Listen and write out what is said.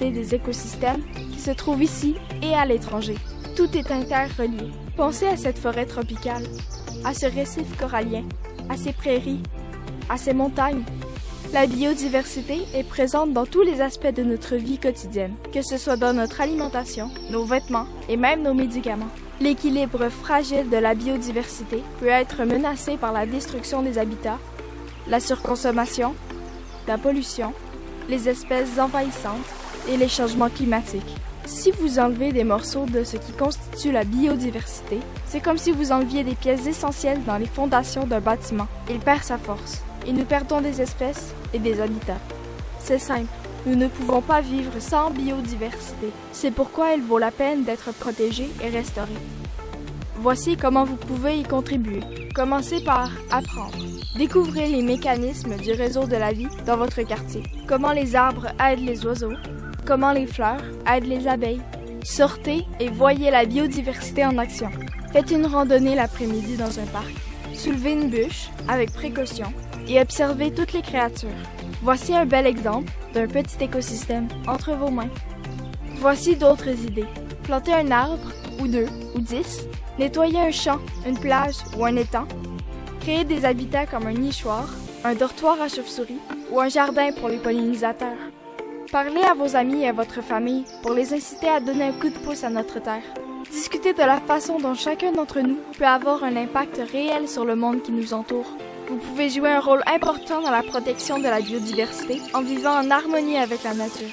biodiversité des écosystèmes qui se trouvent ici et à l'étranger. Tout est interrelié. Pensez à cette forêt tropicale, à ce récif corallien, à ces prairies, à ces montagnes. La biodiversité est présente dans tous les aspects de notre vie quotidienne, que ce soit dans notre alimentation, nos vêtements et même nos médicaments. L'équilibre fragile de la biodiversité peut être menacé par la destruction des habitats, la surconsommation, la pollution, les espèces envahissantes et les changements climatiques. Si vous enlevez des morceaux de ce qui constitue la biodiversité, c'est comme si vous enleviez des pièces essentielles dans les fondations d'un bâtiment. Il perd sa force et nous perdons des espèces et des habitats. C'est simple, nous ne pouvons pas vivre sans biodiversité. C'est pourquoi il vaut la peine d'être protégée et restaurée. Voici comment vous pouvez y contribuer. Commencez par apprendre. Découvrez les mécanismes du réseau de la vie dans votre quartier. Comment les arbres aident les oiseaux, comment les fleurs aident les abeilles. Sortez et voyez la biodiversité en action. Faites une randonnée l'après-midi dans un parc. Soulevez une bûche avec précaution et observez toutes les créatures. Voici un bel exemple d'un petit écosystème entre vos mains. Voici d'autres idées. Plantez un arbre, ou 2, ou 10. Nettoyer un champ, une plage ou un étang. Créer des habitats comme un nichoir, un dortoir à chauves-souris ou un jardin pour les pollinisateurs. Parlez à vos amis et à votre famille pour les inciter à donner un coup de pouce à notre terre. Discutez de la façon dont chacun d'entre nous peut avoir un impact réel sur le monde qui nous entoure. Vous pouvez jouer un rôle important dans la protection de la biodiversité en vivant en harmonie avec la nature.